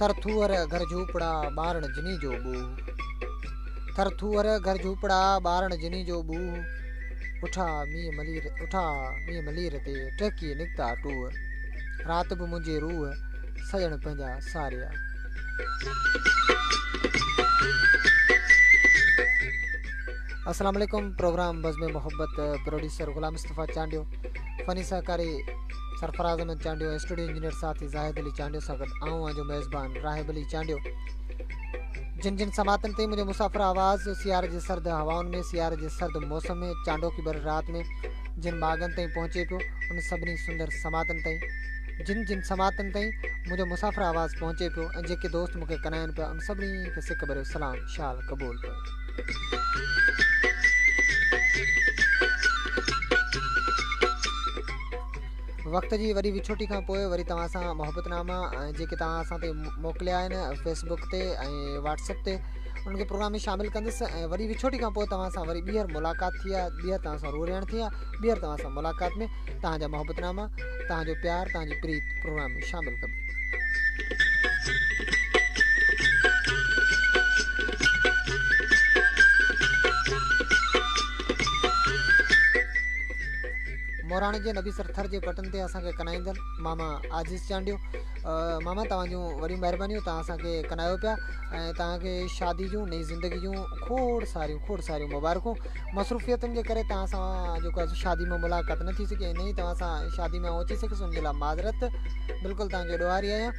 थरथुअर घर झूपड़ा बारण जिनी जो बूह, थरथुअर घर झूपड़ा बारण जिनी जो बूह। उठा मींह मलीर ते टहकी निकता टूह, रात भी मुझे रूह सजन पंहिंजा सारिया। अस्सलाम वालेकुम। प्रोग्राम बज़्म मोहब्बत, प्रोड्यूसर गुलाम मुस्तफ़ा चांडियो, फ़नी सहकारी सरफराज अहमद चांडियो, स्टूडियो इंजीनियर साथी जाहिद अली चांडियो सां गॾु आऊं जो मेज़बान राहिब अली चांडियो। जिन जिन समातन ते मुझे मुसाफ़िर आवाज़ सियारे जे सर्द हवाउनि में, सियारे जे सर्द मौसम में, चांडो की भर रात में जिन बागन ताईं पहुंचे पियो, उन सभिनी सुंदर समातन ताईं, जिन जिन समातन ताईं मुझे मुसाफ़िर आवाज़ पहुंचे पियो ऐं जेके दोस्त मूंखे कनाइनि पिया, उन सभिनी खे सिक भरियो सलाम शाल क़बूल पियो। वक्त जी वरी विछोटी खां पोइ वरी तव्हां सां मोहब्बतनामा जेके तव्हां असां ते मोकिलिया आहिनि फेसबुक ते ऐं व्हाट्सएप ते, उनखे प्रोग्राम में शामिल कंदुसि। ऐं वरी विछोटी खां पोइ तव्हां सां वरी ॿीहर मुलाक़ात थी आहे, ॿीहर तव्हां सां रूरियण थी आहे, ॿीहर तव्हां सां मुलाक़ात में तव्हांजा मोहब्बतनामा, तव्हांजो प्यार, तव्हांजी प्रीत प्रोग्राम में शामिल कबी। मोराणे जे नबीसर थर जे पटन ते असांखे कनाईंदड़ मामा आज़ीज़ चांडियो। मामा तव्हांजूं वॾियूं महिरबानियूं, तव्हां असांखे कनायो पिया ऐं तव्हांखे शादी जूं नई ज़िंदगी जूं खोड़ सारियूं मुबारकूं। मसरूफ़ियतुनि जे करे तव्हां सां जेको आहे शादी में मुलाक़ात न थी सघे, इन ई तव्हां सां शादी में अची सघियुसि, उनजे लाइ माज़रत, बिल्कुलु तव्हांखे ॾोहारी आहियां।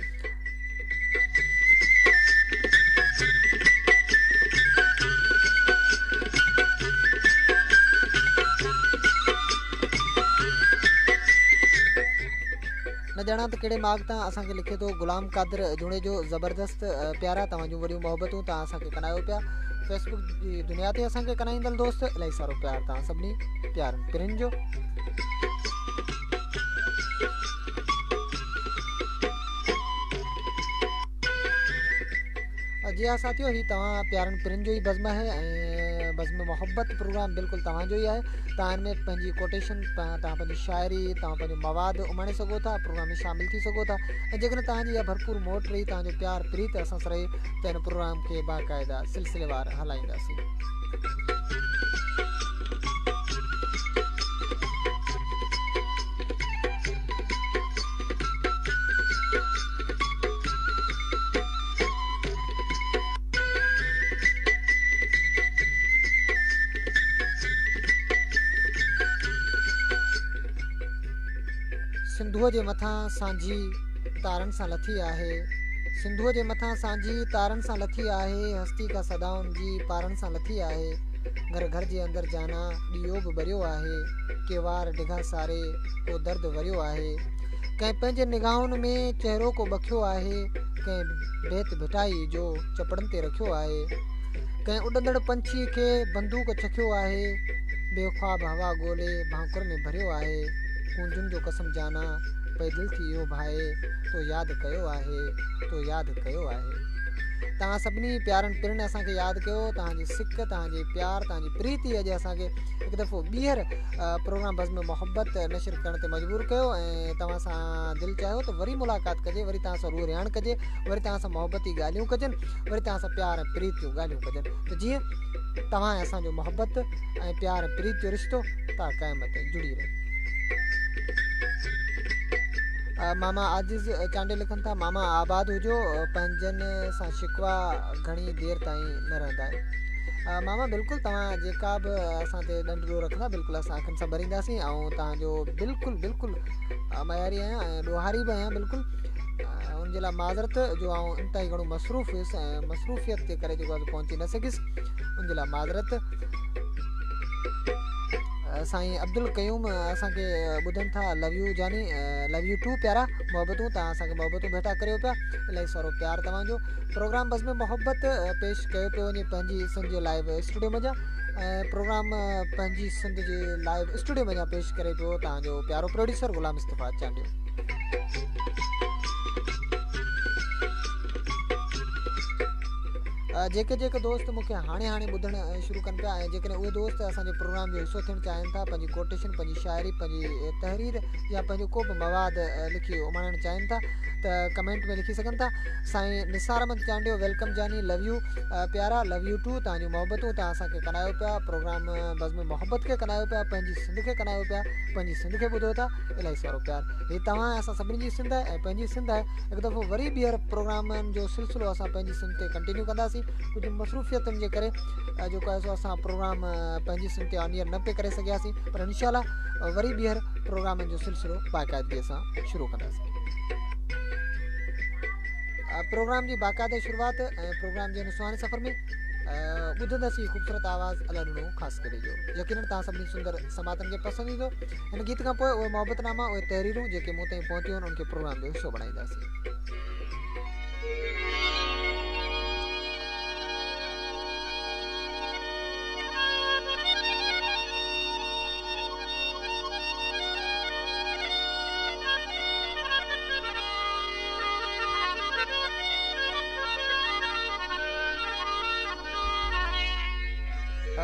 न ॼाणा त कहिड़े माग तां असांखे लिखे थो गुलाम कादिर जुड़े जो ज़बरदस्त प्यारा, तव्हांजूं वॾियूं मोहबतूं, तव्हां असांखे कनायो पिया। फेसबुक जी दुनिया ते असांखे कनाईंदड़ दोस्त, इलाही सारो प्यार तव्हां सभिनी प्यारनि पिरनि जो। जी हाँ साथियों, ही तव्हां प्यारनि पिरनि जो ई बज़्म आहे ऐं बज़्म मोहब्बत प्रोग्राम बिल्कुलु तव्हांजो ई आहे। तव्हां हिन में पंहिंजी कोटेशन, तव्हां पंहिंजी शाइरी, तव्हां पंहिंजो मवाद उमाणे सघो था, प्रोग्राम में शामिल थी सघो था। ऐं जेकॾहिं तव्हांजी इहा भरपूर मोट रही, तव्हांजो प्यार प्रीत असां सां रहे, त हिन प्रोग्राम खे बाक़ाइदा सिलसिलेवार हलाईंदासीं। सिंधूअ जे मथां सांझी तारनि सां लथी आहे, सिंधूअ जे मथां सांझी तारनि सां लथी आहे, हस्ती का सदाउनि जी पारनि सां लथी आहे। घर घर जे अंदरि जाना ॾीओ बि ॿरियो आहे, के वार डिघा सारे को दर्द वरियो आहे। कंहिं पंहिंजे निगाहुनि में चहिरो को बखियो आहे, कंहिं बेत भिटाई जो चपड़नि ते रखियो आहे। कंहिं उॾंदड़ पंछी खे बंदूक चखियो आहे, बेख्वाब हवा ॻोल्हे भाकुर में भरियो आहे। कूंजुनि जो कसम जाना पई दिलि थी इहो भाए, तो यादि कयो आहे, तो यादि कयो आहे। तव्हां सभिनी प्यारनि पिरनि असांखे यादि कयो, तव्हांजी सिक, तव्हांजी प्यार, तव्हांजी प्रीति अॼु असांखे हिकु दफ़ो ॿीहर प्रोग्राम बज़्म मोहब्बत नशर करण ते मजबूर कयो। ऐं तव्हां सां दिलि चाहियो त वरी मुलाक़ात कजे, वरी तव्हां सां रूह रियाण कजे, वरी तव्हां सां मोहब्बती ॻाल्हियूं कजनि, वरी तव्हां सां प्यार ऐं प्रीत जूं ॻाल्हियूं कजनि, त जीअं तव्हां ऐं असांजो मोहब्बत ऐं प्यार ऐं प्रीत जो रिश्तो ता क़यामत जुड़ी रहे। मामा आज़ीज़ चांडे लिखनि था, मामा आबाद हुजो, पंहिंजनि सां शिकवा घणी देरि ताईं न रहंदा आहिनि। मामा बिल्कुलु तव्हां जेका बि असां ते ॾंढ रखंदा, बिल्कुलु असां अखियुनि सां भरींदासीं ऐं तव्हांजो बिल्कुलु मयारी आहियां ऐं ॾोहारी बि आहियां बिल्कुलु। उनजे लाइ माज़रत जो आउं इंतिहाई घणो मसरूफ़ हुयुसि ऐं मसरूफ़ियत जे करे जेको आहे पहुची न सघियुसि, उनजे लाइ माज़रत। साईं अब्दुल क़यूम असांखे ॿुधनि था, लव यू जानी, लव यू टू प्यारा, मोहब्बतूं, तव्हां असांखे मोहब्बतूं भेटा करियो पिया, इलाही सारो प्यार तव्हांजो। प्रोग्राम बज़्म मोहब्बत पेश कयो पियो वञे पंहिंजी सिंध जे लाइव स्टूडियो मञा, ऐं प्रोग्राम पंहिंजी सिंध जे लाइव स्टूडियो मञा पेश करे पियो तव्हांजो प्यारो प्रोड्यूसर गुलाम मुस्तफ़ा चांडियो। जेके जेके दोस्त मूंखे हाणे हाणे ॿुधणु शुरू कनि पिया ऐं जेकॾहिं उहे दोस्त असांजे प्रोग्राम जो हिसो थियणु चाहिनि था, पंहिंजी कोटेशन, पंहिंजी शाइरी, पंहिंजी तहरीर या पंहिंजो को बि मवाद लिखी उमाणणु चाहिनि था त कमेंट में लिखी सघनि था। साईं निसार अहमद चांडियो, वेलकम जानी, लव यू प्यारा, लव यू टू। तव्हांजूं मोहबतूं तव्हां असांखे कनायो पिया, प्रोग्राम बज़्म मोहबत खे कनायो पिया, पंहिंजी सिंध खे कनायो पिया, पंहिंजी सिंध खे ॿुधो था। इलाही सारो प्यार। हीअ तव्हां असां सभिनी जी सिंध आहे ऐं पंहिंजी सिंध आहे। हिकु दफ़ो वरी ॿीहर प्रोग्रामनि जो सिलसिलो असां पंहिंजी सिंध ते कंटिन्यू कंदासीं। कुझु मसरूफ़ियतुनि जे करे जेको आहे सो असां प्रोग्राम पंहिंजी सिंध ते ऑन ईयर न पे करे सघियासीं, पर इंशाल्लाह वरी ॿीहर प्रोग्रामनि जो सिलसिलो बाक़ाइदगीअ सां शुरू कंदासीं। प्रोग्राम जी बाक़ाइदे शुरूआति ऐं प्रोग्राम जे हिन सुहाने सफ़र में ॿुधंदासीं ख़ूबसूरत आवाज़ अला ॾिनो ख़ासि करे जो यकीनन तव्हां सभिनी सुंदर समातनि खे पसंदि ईंदो। हिन गीत खां पोइ उहे मोहबतनामा, उहे तहरीरूं जेके मूं ताईं पहुतियूं आहिनि उनखे प्रोग्राम जो हिसो बणाईंदासीं।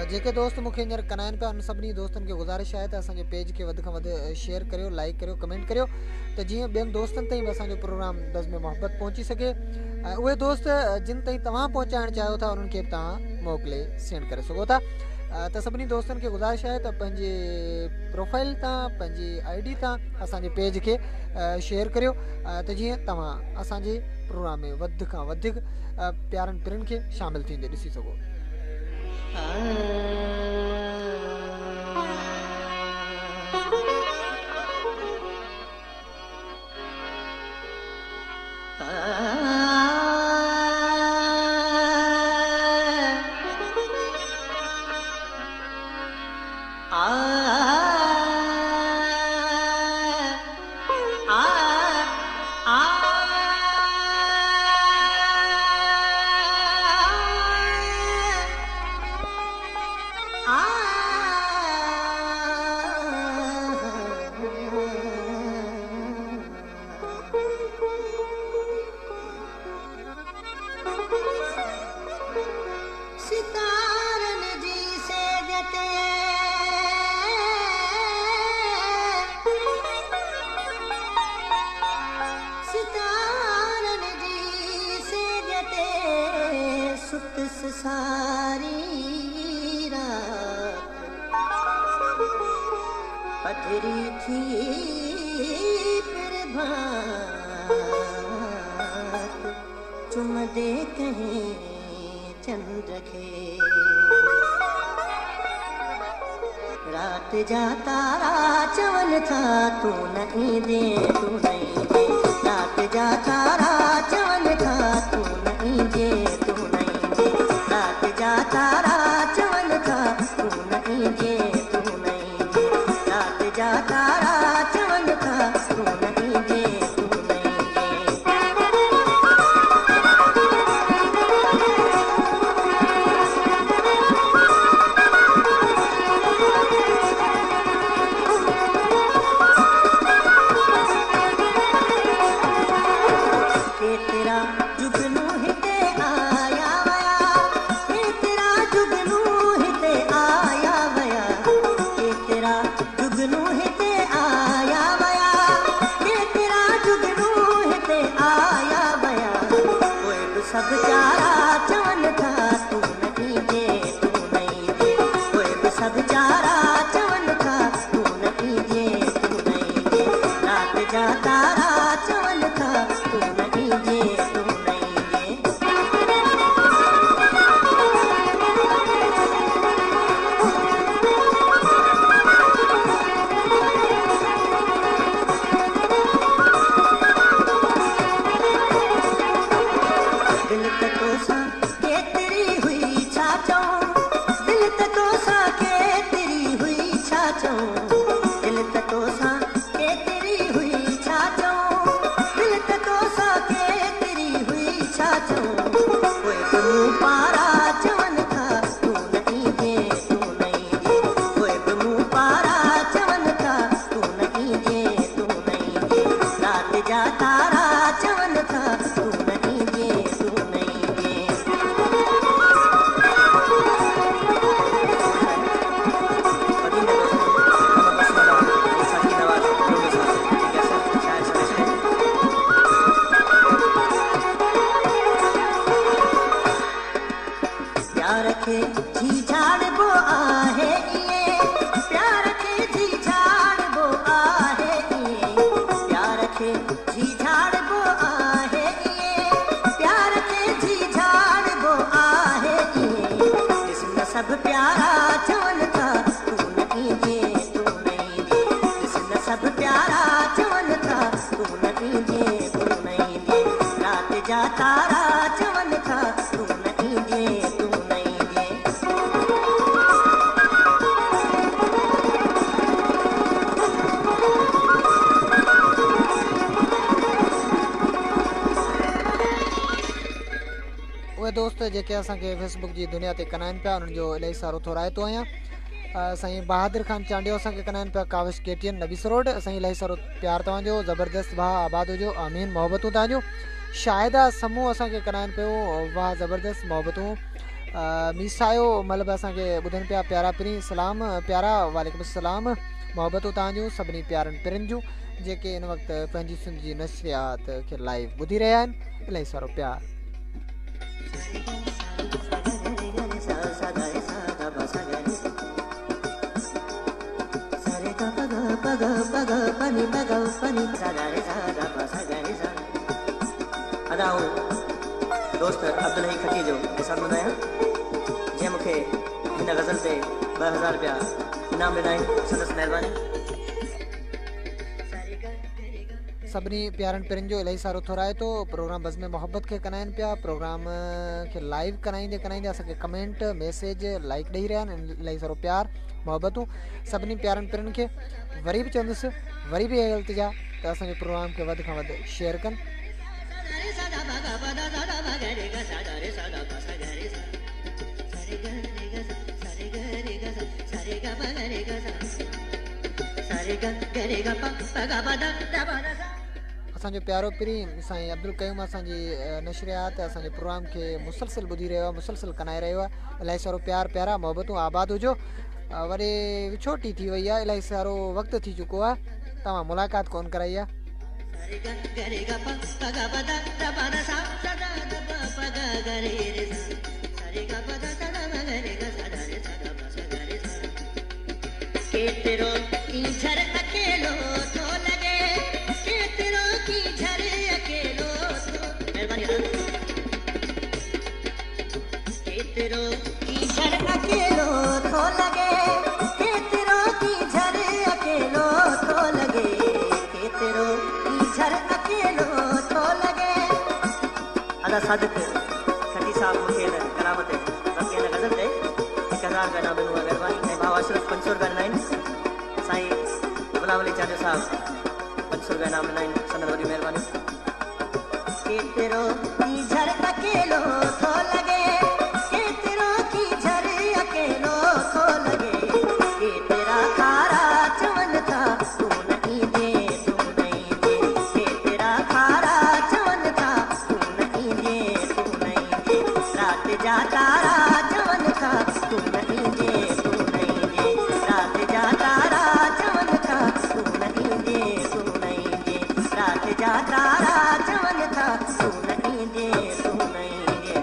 जेके दोस्त मूंखे हींअर कनाइनि पिया उन सभिनी दोस्तनि खे गुज़ारिश आहे त असांजे पेज खे वधि खां वधि शेयर करियो, लाइक करियो, कमेंट करियो त जीअं ॿियनि दोस्तनि ताईं बि असांजो प्रोग्राम बज़्म मोहबत पहुची सघे। ऐं उहे दोस्त जिन ताईं तव्हां पहुचाइणु चाहियो था उन्हनि खे बि तव्हां मोकिले सेंड करे सघो था। त सभिनी दोस्तनि खे गुज़ारिश आहे त पंहिंजे प्रोफाइल तां, पंहिंजी ID तां असांजे पेज खे शेयर करियो त जीअं तव्हां असांजे प्रोग्राम में वधि खां वधीक प्यारनि पिरनि खे शामिलु थींदे ॾिसी सघो। रात जा तारा चवन था तू नहीं दे, तू नहीं दे। रात जा तारा चवन था तू नहीं दे, तू नहीं दे। रात जा तारा चवन था तू नहीं दे, तू नहीं दे। रात जा तारा चवन था तू नहीं दे, तू नहीं दोस्त जेके असांखे फेसबुक जी दुनिया ते कंदा आहिनि पिया उन्हनि जो इलाही सारो थो रायतो आहियां। साईं बहादुर खान चांडियो असांखे कंदा आहिनि पिया काविश केटीएन नबीस रोड। साईं इलाही सारो प्यार तव्हांजो, ज़बरदस्त भाउ आबाद हुजो, आमीन। मोहबतूं तव्हांजो। शाहिदा समूह असांखे कंदा आहिनि पियो, वाह ज़बरदस्त मोहबतूं। मीसायो मतिलबु असांखे ॿुधनि पिया, प्यारा पिरी सलाम प्यारा, वालेकुम सलाम। मोहबतूं तव्हांजूं सभिनी प्यारनि पिरिनि जूं जेके इन वक़्तु पंहिंजी सिंध जी नशरियात खे लाइव ॿुधी रहिया आहिनि। इलाही सारो प्यार। दोस्त अब्दुल खटी जो एहसान ॿुधायां जंहिं मूंखे हिन गज़ल ते 2000 रुपया इनाम ॾिना आहिनि, संदसि महिरबानी। सभिनी प्यारनि पिरिनि जो इलाही सारो थो रायतो। प्रोग्राम बज़ में मोहब्बत खे कंदा आहिनि पिया, प्रोग्राम खे लाइव कराईंदे असांखे कमेंट मैसेज लाइक ॾेई रहिया आहिनि। इलाही सारो प्यार मोहबतूं सभिनी प्यारनि पिरिनि खे। वरी बि चवंदुसि, वरी बि इहा इल्तिजा त असांजे प्रोग्राम खे वधि खां वधि शेयर कनि। असांजो प्यारो पिरी साईं अब्दुल क़यूम असांजी नशरियात असांजे प्रोग्राम खे मुसलसिल ॿुधी रहियो आहे, मुसलसिल कनाए रहियो आहे। इलाही सारो प्यार प्यारा मोहबतूं आबाद हुजो। वरी विछोटी थी वई आहे, इलाही सारो वक़्तु थी चुको आहे, तव्हां मुलाक़ात कोन कराई आहे। सादिक खटी साहब मूंखे हिन करामत बाक़ी हिन गज़ल ते 1000 रुपया इनाम ॾिनो आहे, महिरबानी। ऐं भाउ अशरफ 500 रुपया ॾिना आहिनि। साईं गुलाम अली चांडियो साहब 500 रुपया इनाम ॾिना आहिनि, संदन वॾी महिरबानी। केतिरो की झर अकेलो थो लॻे, केतिरो की झर अकेलो थो लॻे, केतिरा खारा चवनि था तूं न ईंदे तूं न ईंदे, केतिरा खारा चवनि था तूं न ईंदे तूं न ईंदे, राति जा तारा चवनि था तूं न ईंदे तूं न ईंदे, राति जा तारा चवनि था तूं न ईंदे तूं न ईंदे, राति जा तारा चवनि था तूं न ईंदे तूं न ईंदे।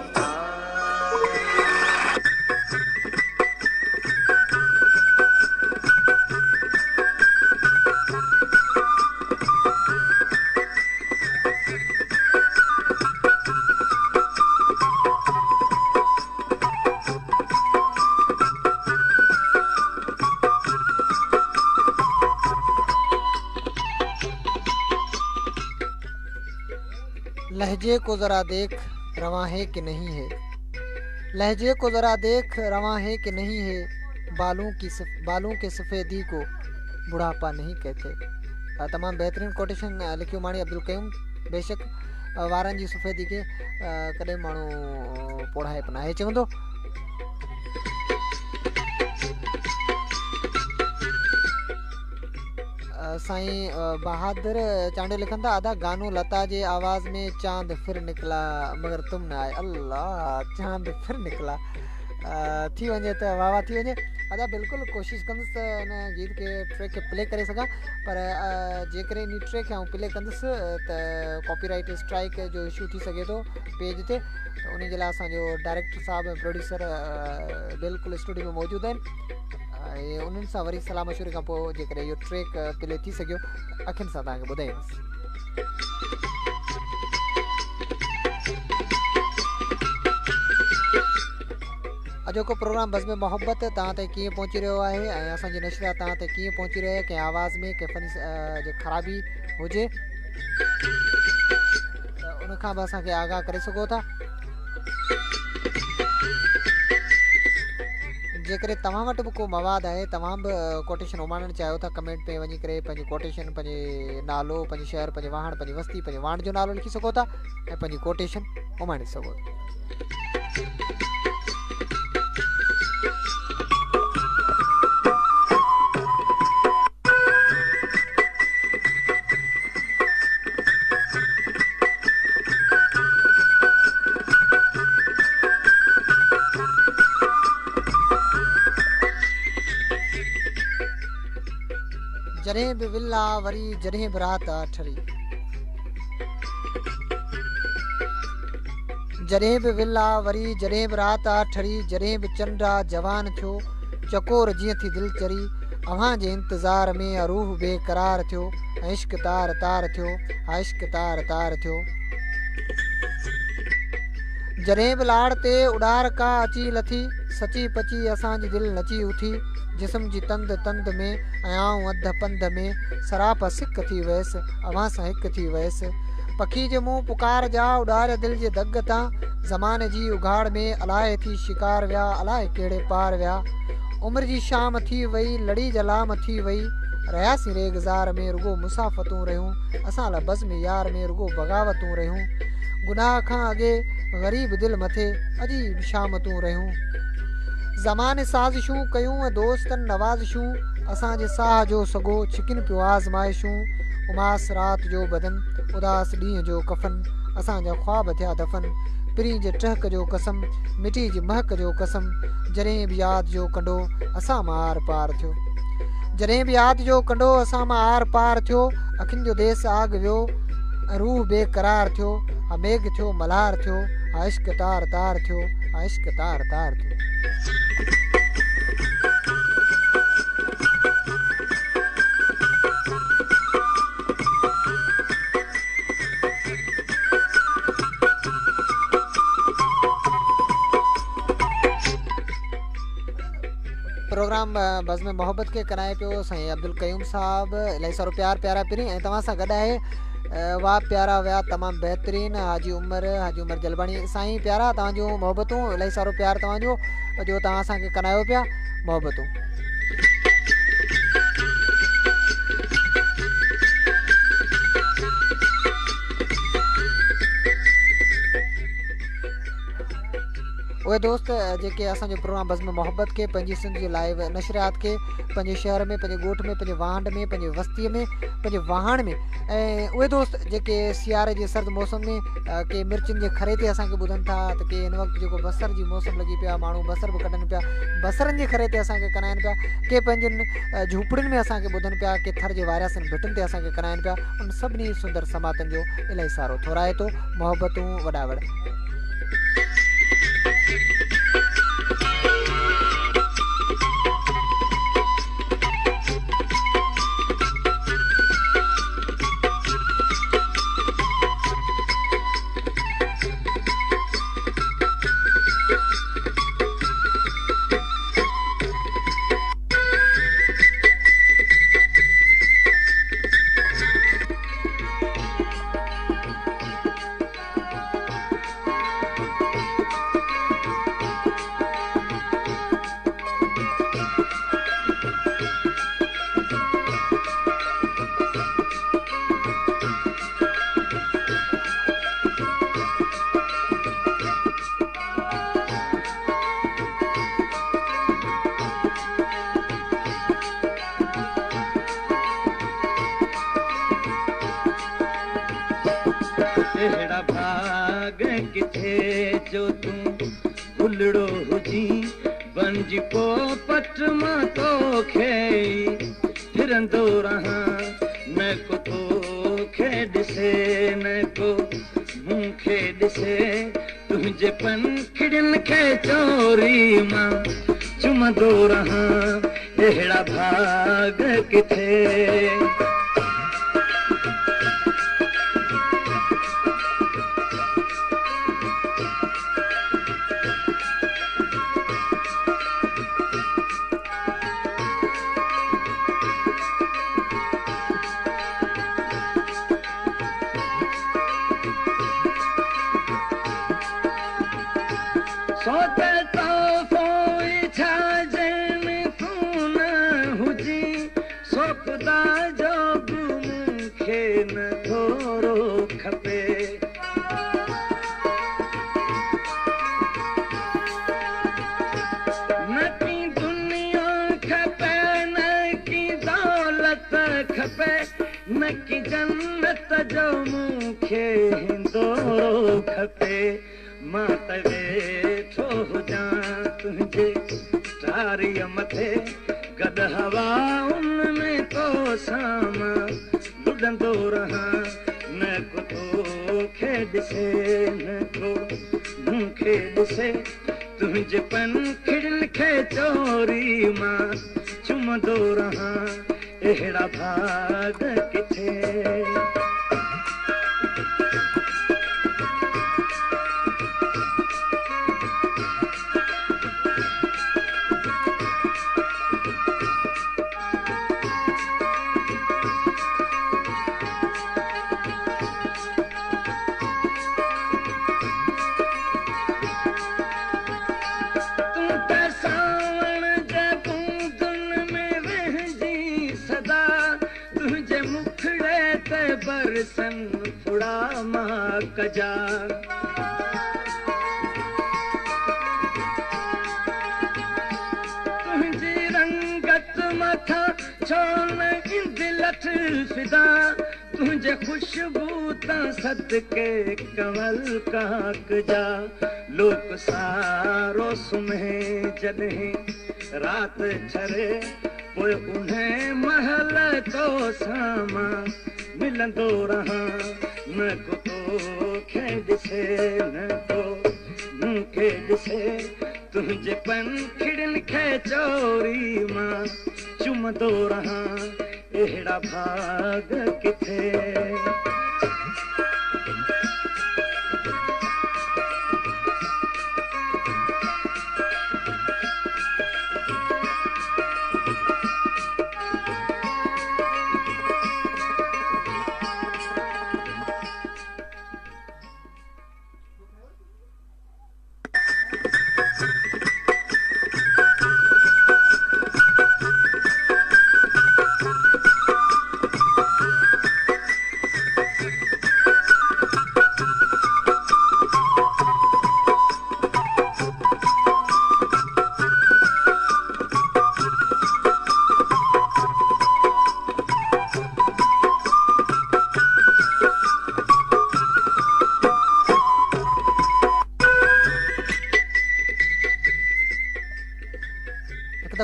लहजे को ज़रा देख रवां है कि नहीं है, लहजे को ज़रा देख रवां है कि नहीं है, बालों के सफ़ेदी को बुढ़ापा नहीं कहते। तमामु बहितरीनु कोटेशन लिखियो माणी अब्दुल क़यूम। बेशक वारनि जी सफ़ेदी खे कॾहिं माण्हू पोढ़ाए न आहे चवंदो। साईं बहादुर चांडियो लिखनि था, आधा गानो लता जे आवाज़ में चांद फिर निकला मगर तुम न आए। अल्लाह, चांद फिर निकला थी वञे त वाह वाह थी वञे। अदा बिल्कुलु कोशिशि कंदुसि त हिन गीत खे ट्रैक खे प्ले करे सघां, पर जेकॾहिं इन ट्रैक खे आउं प्ले कंदुसि त कॉपीराइट स्ट्राइक जो इशू थी सघे थो पेज ते, त उन जे लाइ असांजो डायरेक्टर साहब ऐं प्रोड्यूसर बिल्कुलु स्टूडियो में मौजूदु आहिनि। ऐं उन्हनि सां वरी सलाह मशवरे खां पोइ जेकॾहिं इहो ट्रैक प्ले थी सघियो अखियुनि सां तव्हांखे ॿुधाईंदुसि। अॼोको प्रोग्राम बज़ में मोहब्बत तव्हां ताईं कीअं पहुची रहियो आहे ऐं असांजी नशरिया तव्हां ताईं कीअं पहुची रही आहे, कंहिं आवाज़ में कंहिं फनी जो ख़राबी हुजे त उनखां बि असांखे आगाह करे सघो था। जेकॾहिं तव्हां वटि बि को मवाद आहे, तव्हां बि कोटेशन उमाणणु चाहियो था, कमेंट में वञी करे पंहिंजी कोटेशन, पंहिंजे नालो, पंहिंजे शहर, पंहिंजे वाहण, पंहिंजी वस्ती, पंहिंजे वाण जो नालो लिखी सघो था ऐं पंहिंजी कोटेशन उमाणे सघो था। जॾहिं बि विला वरी, जॾहिं बि राति अठरी, जॾहिं बि विला वरी, जॾहिं बि राति अठरी, जॾहिं बि चंडा जवान थियो, चकोर जीअं थी दिलि चरी, अव्हां जे इंतज़ार में रूह बेक़रार थियो, इश्क तार तार थियो, इश्क तार तार थियो। जॾहिं बि लाड़ ते उॾार का अची लथी, सची पची असांजी दिलि नची उथी, जिस्म जी तंद तंद में ऐं आऊं अध पंध में, सराप सिक थी वियसि, अव्हां सां हिकु थी वियसि। पखी जे मुंहुं पुकार जा उॾार दिलि जे दग तां, ज़माने जी उघाड़ में अलाए थी शिकार विया, अलाए कहिड़े पार विया। उमिरि जी शाम थी वई, लड़ी जलाम थी वई, रहियासीं रेगज़ार में रुगो मुसाफ़तूं रहियूं, असां लाइ बज़्म यार में रुगो बग़ावतूं रहियूं। गुनाह खां अॻे ग़रीब दिलि मथे अजीब शामतूं रहियूं। ज़माने साज़िशूं कयूं ऐं दोस्तनि नवाज़िशूं, असांजे साह जो सॻो छिकिन पियो आज़माइशूं। उमास राति जो बदन, उदास ॾींहं जो कफ़न, असांजा ख्वाब थिया दफ़न। पिरी जे टहक जो कसम, मिटी जी महक जो कसम, जॾहिं बि यादि जो कंडो असां मां आर पार थियो। जॾहिं बि यादि जो कंडो असां मां आर पार थियो, अखियुनि जो देस आग वियो, रूह बेक़रार थियो, मेघ थियो मल्हार थियो, इश्क तार तार थियो, इश्क तार तार थियो। प्रोग्राम बज़्म मोहब्बत के कराए पियो साईं अब्दुल क़यूम साहब, इलाही सारो प्यार प्यारा पिरी ऐं तव्हां सां गॾु आहे वाह प्यारा विया तमामु बहितरीन हाजी उमर जलबाणी। साईं प्यारा, तव्हांजूं मोहबतूं, इलाही सारो प्यार तव्हांजो जो तव्हां असांखे कनायो पिया, मोहबतूं। उहे दोस्त जेके असांजो प्रोग्राम बज़्म मोहब्बत के पंहिंजी सिंध जी लाइव नशरियात के पंहिंजे शहर में, पंहिंजे ॻोठ में, पंहिंजे वांड में, पंहिंजे वस्तीअ में, पंहिंजे वाहण में, ऐं उहे दोस्त जेके सियारे जे सर्द मौसम में के मिर्चनि जे खरे ते असांखे ॿुधनि था, त के हिन वक़्तु जेको बसर जी मौसम लॻी पिया, माण्हू बसर बि कढनि पिया, बसरनि जे खरे ते असांखे कनाइनि पिया, के पंहिंजनि झूपड़ियुनि में असांखे ॿुधनि पिया, के थर जे वारियासनि भिटुनि ते असांखे कनाइनि पिया। उन सभिनी सुंदर समातनि जो इलाही सारो थोराए थो, मोहबतूं वॾा वॾा। अहिड़ा भाग किथे जो तूं उलड़ो हुजी बणिजी पोपट मां तोखे फिरंदो रहां, न को तोखे ॾिसे न को मूंखे ॾिसे, तुंहिंजे पंखड़ियुनि खे चोरी मां चुमंदो रहां। अहिड़ा भाग किथे सोते तो फोई छाजे खपे न कि जन्नत जो मूंखे हिंदोरो खपे मां त वेठो हुजां तुंहिंजे टारीअ मथे गॾु हवा उन में तो सां लुॾंदो रहां न को तोखे ॾिसे न को मूंखे ॾिसे तुंहिंजे पंखिड़ियुनि खे चोरी मां चुमंदो रहां अहिड़ा भाग किथे बरसन फुड़ा मां कजा तुंहिंजी रंगत मथा छो न ईंदी लठ फिदा तुंहिंजे ख़ुशबू तां सदके कमल काक जा लोक सारो सुम्हे जॾहिं रात छरे पोइ उन महल तो सां मिलंदो रहां न को तोखे ॾिसे न को मूंखे ॾिसे तुंहिंजे पंखिड़ियुनि खे चोरी मां चुमंदो रहां अहिड़ा भाग किथे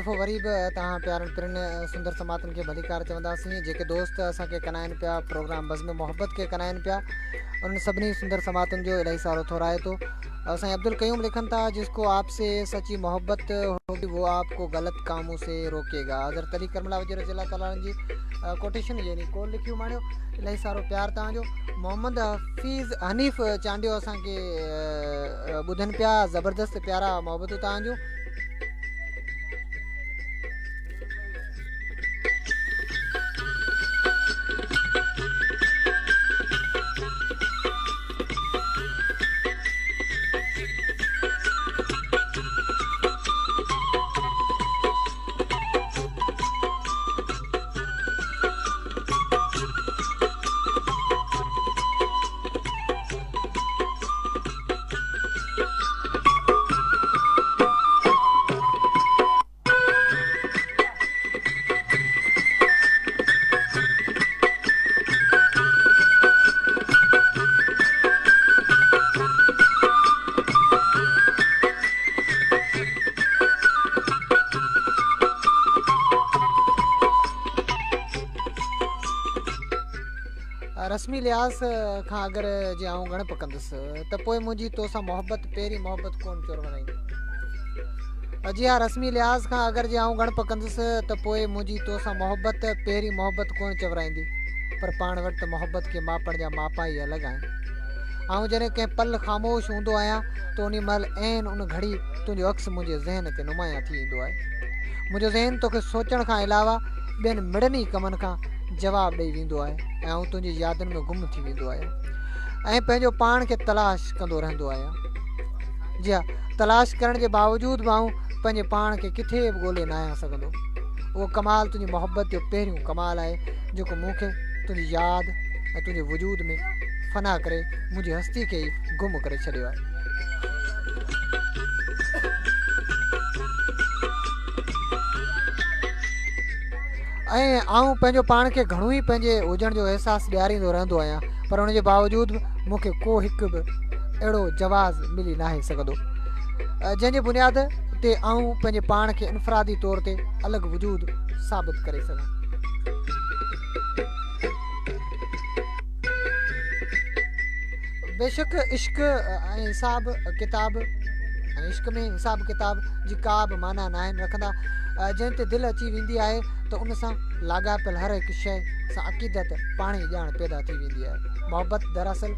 दफ़ो वरी बि तव्हां प्यारनि पिणनि सुंदर समातनि खे भलीकार चवंदासीं जेके दोस्त असांखे कनाइनि पिया प्रोग्राम बज़्म मोहब्बत खे कनाइनि पिया उन सभिनी सुंदर समातनि जो इलाही सारो थोराए थो साईं अब्दुल कयूम लिखनि था जिसको आपसे सच्ची मोहब्बत होगी वो आपको गलत कामों से रोकेगा हज़रत अली करमला वज़ीर रज़ी ताला जी कोटेशन यानी कोल लिखियो माणियो इलाही सारो प्यार तव्हांजो मोहम्मद हफ़ीज़ हनीफ़ चांडियो असांखे ॿुधनि पिया ज़बरदस्त प्यारा मोहबतूं तव्हांजो रस्मी लिहाज़ खां अगरि जे आऊं घण पकंदुसि त पोइ मुंहिंजी तोसां मोहबत पहिरीं मोहबत कोन चोर वणाईंदी जी हा रस्मी लिहाज़ खां अगरि जे आऊं घण पकंदुसि त पोइ मुंहिंजी तोसां मोहबत पहिरीं मोहबत कोन चवराईंदी पर पाण वटि मोहबत खे मापण जा मापा ई अलॻि आहिनि आऊं जॾहिं कंहिं पल ख़ामोश हूंदो आहियां त उन महिल ऐं उन घड़ी तुंहिंजो अक्स मुंहिंजे ज़हन ते नुमायां थी ईंदो आहे मुंहिंजो ज़हन तोखे सोचण खां अलावा ॿियनि मिड़नी कमनि खां जवाबु ॾेई वेंदो आहे ऐं आऊं तुंहिंजी यादुनि में गुम थी वेंदो आहियां ऐं पंहिंजो पाण खे तलाश कंदो रहंदो आहियां जी हा तलाश करण जे बावजूदि बि आऊं पंहिंजे पाण खे किथे बि ॻोल्हे न आहियां सघंदो उहो कमाल तुंहिंजी मोहबत जो पहिरियों कमाल आहे जेको मूंखे तुंहिंजी यादि ऐं तुंहिंजे वजूद में फना करे मुंहिंजी हस्ती खे ई गुम करे छॾियो आहे ऐं आऊं पंहिंजो पाण खे घणो ई पंहिंजे हुजण जो अहसासु ॾियारींदो रहंदो आहियां, पर हुन जे बावजूद मूंखे को हिकु बि अहिड़ो जवाज़ मिली नाहे सघंदो जंहिंजे बुनियाद ते आऊं पंहिंजे पाण खे इनफरादी तौर ते अलॻि वजूद साबित करे सघां। बेशक इश्क ऐं हिसाब किताब ऐं इश्क में हिसाब किताब जी का बि माना न आहिनि रखंदा, जंहिं ते दिलि अची वेंदी आहे त उन सां लाॻापियल हर हिकु शइ सां अक़ीदत पाण ई ॼाण पैदा थी वेंदी आहे। मोहबत दरअसल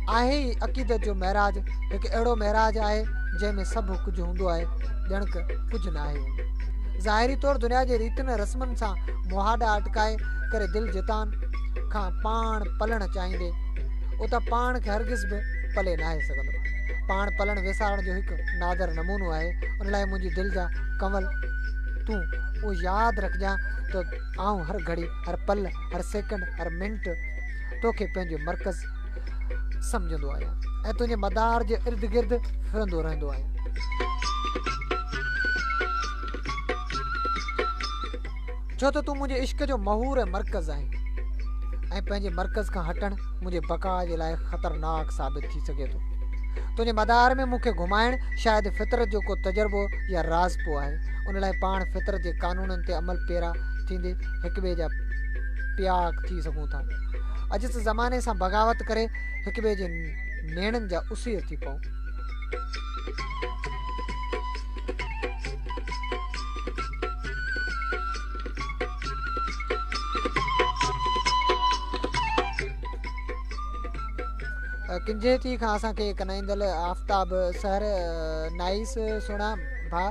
आहे ई अक़ीदत जो महराज, हिकु अहिड़ो महराज आहे जंहिंमें सभु कुझु हूंदो आहे, ॼणक कुझु न आहे। ज़ाहिरी तौरु दुनिया जे रीतियुनि रस्मनि सां मुहाॾा अटकाए करे दिलि जितान खां पाण पलण चाहींदे उतां पाण खे हरगिज़ बि पले न आहे सघंदो। पाण पलण विसारण जो हिकु नादर नमूनो आहे। उन लाइ मुंहिंजी दिलि जा कंवल तूं उहो यादि रखजांइ त आऊं हर घड़ी, हर पल, हर सेकंड, हर मिंट तोखे पंहिंजो मर्कज़ सम्झंदो आहियां ऐं तुंहिंजे मदार जे इर्द गिर्द फिरंदो रहंदो आहियां। छो त तूं मुंहिंजे इश्क जो महूर ऐं मर्कज़ आहीं ऐं पंहिंजे मर्कज़ खां हटणु मुंहिंजे बका जे लाइ ख़तरनाक साबित थी सघे थो। तुंहिंजे मदार में मूंखे घुमाइण शायदि फितरत जो को तजुर्बो या राज़ पोइ आहे। उन लाइ पाण फितरत जे कानूननि ते अमल पेरा थींदे हिक ॿिए जा प्याग थी सघूं था। अॼु त ज़माने सां बग़ावत करे हिक ॿिए जे नेणनि जा उसीर थी पऊं। किंजेती खां असांखे कनाईंदल आफ़ताब सहर नाइस सुहिणा भाउ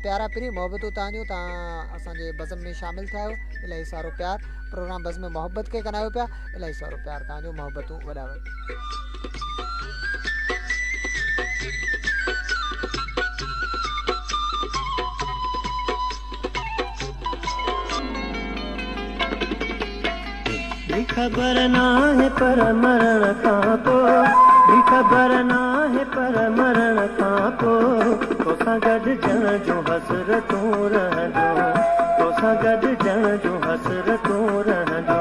प्यारा पिरी मोहबतूं तव्हांजूं, तव्हां असांजे बज़म में शामिलु थिया आहियो, इलाही सारो प्यार प्रोग्राम बज़ में मोहबत खे कनायो पिया, इलाही सारो प्यार तव्हांजो, मोहबतूं वॾा वॾा। खबर ना है पर मरण खां पोइ, खबर ना है पर मरण खां पोइ तोसां गॾु ॼण जो हसरतूं रहंदो, तोसां गॾु ॼण जो हसरतूं रहंदो।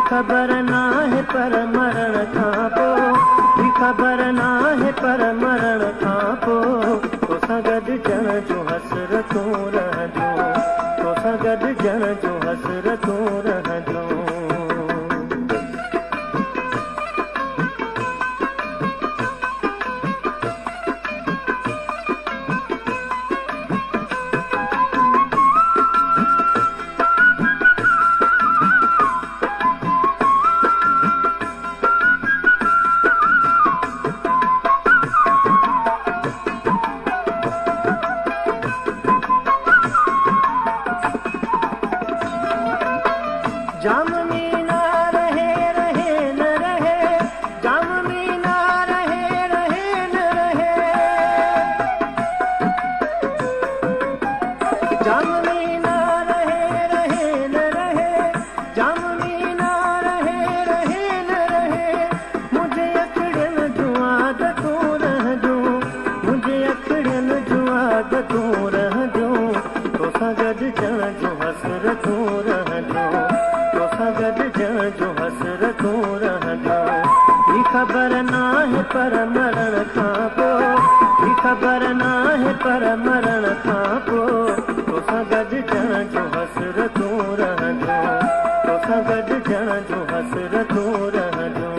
खबर ना है पर मरण खां पोइ, खबर ना है पर मरण खां पोइ तोसां गॾु ॼण जो हसरतूं रहंदो, तोसां गॾु ॼण जो हसरतूं रहंदो। जाम में ना रहे रहे न रहे, जाम में ना रहे रहे न रहे, जाम में ना रहे रहे न रहे, जाम में ना रहे रहे न रहे। मुझे अखड़न जो आदतूं रहंदो, मुझे अखड़न जो आदतूं रहंदो, तोसां गॾु ॼण जो हसरतूं रहंदो, तोसां गॾु ॼण जो हसरतूं रहंदो। ही ख़बर ना है पर मरण खां पोइ, ही ख़बर ना है पर मरण खां पोइ तोसां गॾु ॼण जो हसरतूं रहंदो, तोसां गॾु ॼण जो हसरतूं रहंदो।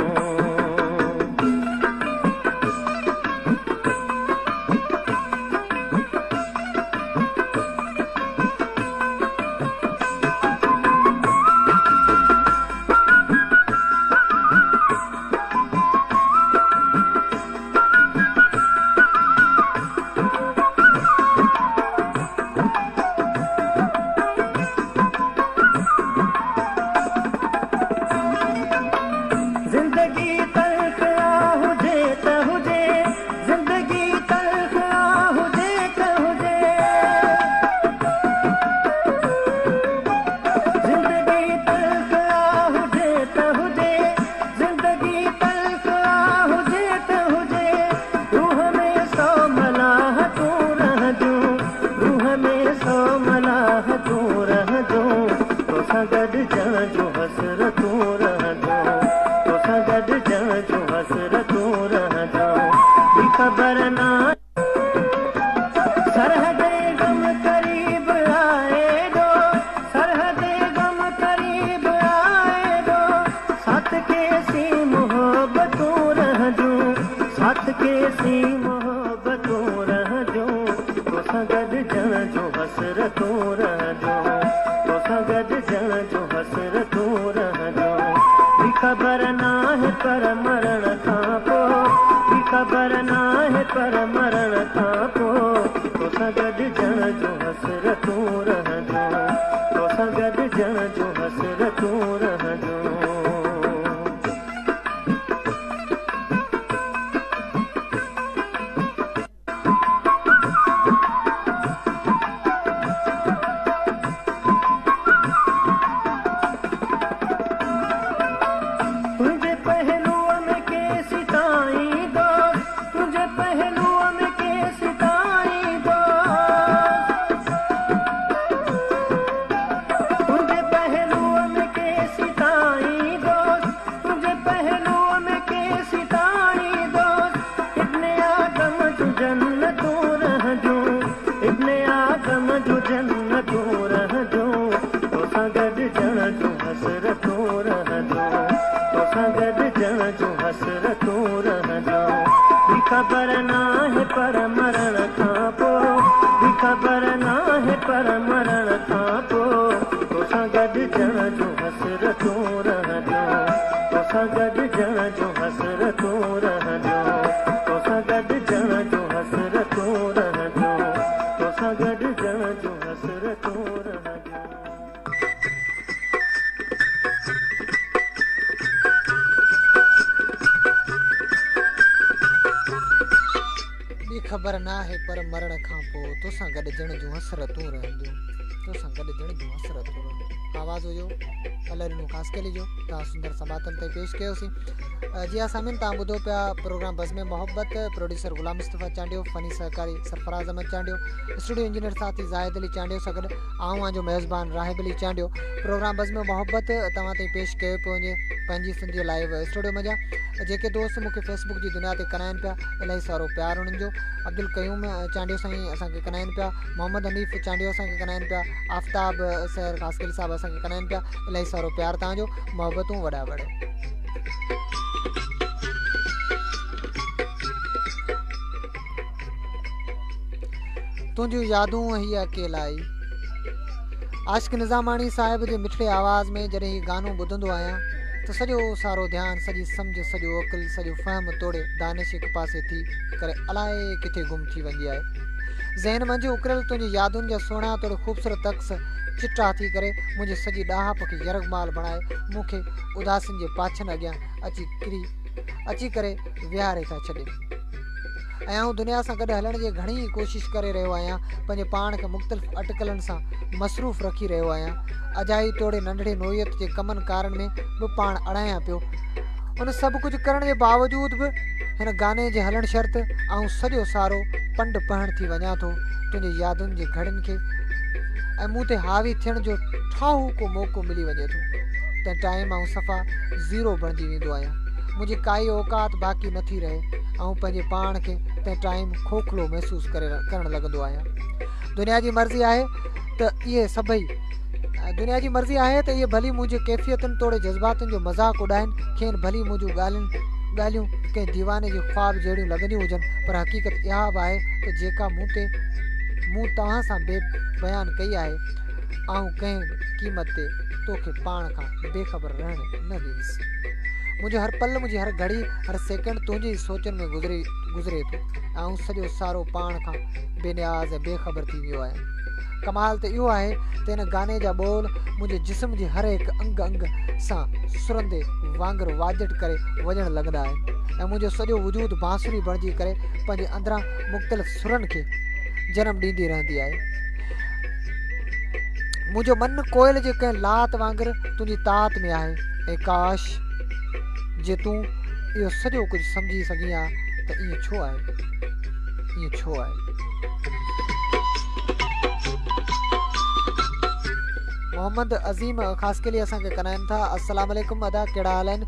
तोसां गॾिजण जूं हसरतूं रहंदियूं, तोसां गॾिजण जूं हसरतूं रहंदियूं, तोसां गॾिजण जूं हसरतूं रहंदियूं, तोसां गॾिजण जूं हसरतूं रहंदियूं। ॿी ख़बर न आहे पर मरण खां पोइ तोसां गॾिजण जूं हसरतूं रहंदियूं, तोसां गॾिजण जूं हसरतूं रहंदियूं। आवाज़ हुयो अलरिनो ख़ासि करे जो तव्हां सुंदर समातनि ते पेश कयोसीं। जी हाँ सामिन, तव्हां ॿुधो पिया प्रोग्राम बज़ में मोहब्बत। प्रोड्यूसर ग़ुलाम मुस्तफ़ा चांडियो, फ़नी सहकारी सरफराज़ अहमद चांडियो, स्टूडियो इंजीनियर साथी ज़ाहिद अली चांडियो सां गॾु आऊं जो मेज़बान राहिब अली चांडियो। प्रोग्राम बज़ में मोहब्बत तव्हां ताईं पेश कयो पियो वञे पंहिंजी सिंधी लाइव स्टूडियो में जा जेके दोस्त मूंखे फेसबुक जी दुनिया ते कराइनि पिया, इलाही सारो प्यार उन्हनि जो। अब्दुल क़यूम चांडियो साईं असांखे कराइनि पिया, मोहम्मद हनीफ़ चांडियो असांखे कराइनि पिया, आफ्ताब सैर ख़ासकली साहिबु असांखे कराइनि पिया। इलाही सारो प्यार तव्हांजो, मोहबतूं वॾा वॾे। तुंहिंजूं यादूं हीअ अकेलाई, आशिक़ निज़ामाणी साहिब जे मिठड़े आवाज़ में जॾहिं हीउ गानो ॿुधंदो आहियां त सॼो सारो ध्यानु, सॼी सम्झ, सॼो अक़ुल, सॼो फ़हम तोड़े दानिश हिकु पासे थी करे अलाए किथे गुम थी वेंदी आहे। ज़हन मंझि उकरियल तुंहिंजी यादुनि जा सुहिणा तोड़े ख़ूबसूरत अक्स चिटा थी करे मुंहिंजी सॼी ॾाहप खे यरगमाल बणाए मूंखे उदासियुनि जे पाछनि अॻियां अची करे विहारे था छॾे। ऐं आउं दुनिया सां गॾु हलण जी घणी कोशिशि करे रहियो आहियां, पंहिंजे पाण खे मुख़्तलिफ़ अटकलनि सां मसरूफ़ रखी रहियो आहियां। अजाई तोड़े नंढड़े नोयत जे कमनि कारनि में बि पाण अड़ायां पियो। उन सभु कुझु करण जे बावजूद बि हिन गाने जे हलण शर्त आउं सॼो सारो पंड पहण थी वञा थो तुंहिंजी यादुनि जे घड़ियुनि खे, ऐं मूं ते हावी थियण जो ठाहू को मौक़ो मिली वञे थो त टाइम आउं सफ़ा ज़ीरो बणिजी वेंदो आहियां। मुंहिंजी काई औकात बाक़ी नथी रहे, ऐं पंहिंजे पाण खे तंहिं टाइम खोखलो महसूसु करणु लॻंदो आहियां। दुनिया जी मर्ज़ी आहे त इहे भली मुंहिंजी कैफ़ियतुनि तोड़े जज़्बातुनि जो मज़ाक़ उॾाइनि, खेनि भली मुंहिंजूं ॻाल्हियूं कंहिं दीवाने जे ख़्वाब जहिड़ियूं लॻंदियूं हुजनि, पर हक़ीक़त इहा बि आहे त जेका मूं तव्हां सां बयानु कई आहे, आउं कंहिं क़ीमत ते तोखे पाण खां बेख़बर रहण न ॾींदुसि। मुंहिंजो हर पल, मुंहिंजी हर घड़ी, हर सेकेंड तुंहिंजी सोचनि में गुज़रे थो, ऐं सॼो सारो पाण खां बेनियाज़ ऐं बेख़बर थी वियो आहे। कमाल त इहो आहे त हिन गाने जा ॿोल मुंहिंजे जिस्म जी हर हिकु अंग सां सुरंदे वांगुरु वाजट करे वॼणु लॻंदा आहिनि, ऐं मुंहिंजो सॼो वजूद बांसुरी बणिजी करे पंहिंजे अंदरां मुख़्तलिफ़ सुरनि खे जनम ॾींदी रहंदी आहे। मुंहिंजो मन कोयल जे कंहिं लात वांगुरु तुंहिंजी तात में आहे, ऐं काश जे तूं इहो सॼो कुझु सम्झी सघीं हा त ईअं छो आहे। मोहम्मद अज़ीम ख़ासि के लिए असांखे कराइनि था। अस्सलाम वालेकुम अदा, कहिड़ा हाल आहिनि?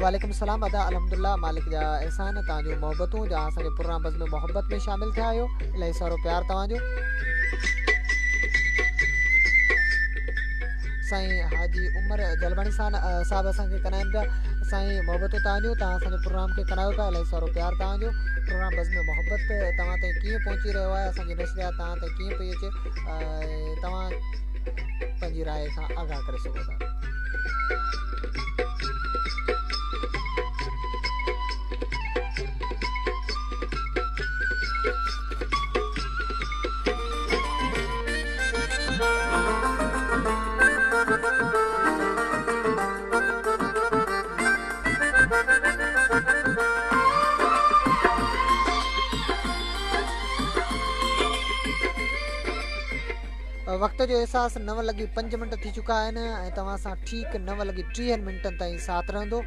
वालेकुम सलाम अदा, अल्हम्दुलिल्लाह, मालिक जा एहसान, तव्हांजो मोहबतूं जहाँ असांजे प्रोग्राम बज़ में मोहब्बत में शामिलु थिया आहियो, इलाही सारो प्यार तव्हांजो। साईं हाजी उमर जलवाणी साहिबु असांखे कराइनि पिया, साईं मोहबतूं तव्हांजो, तव्हां असांजे प्रोग्राम खे करायो पिया, इलाही सारो प्यार तव्हांजो। प्रोग्राम बज़ में मोहब्बत तव्हां ताईं कीअं पहुची रहियो आहे, असांजी नशरियात तव्हां ताईं कीअं पई अचे, तव्हां पंहिंजी राय खां आगाह करे सघो था। वक़्त जो एहसास 9:05 थी चुका आहिनि ऐं तव्हां सां ठीकु 9:30 ताईं साथ रहंदो।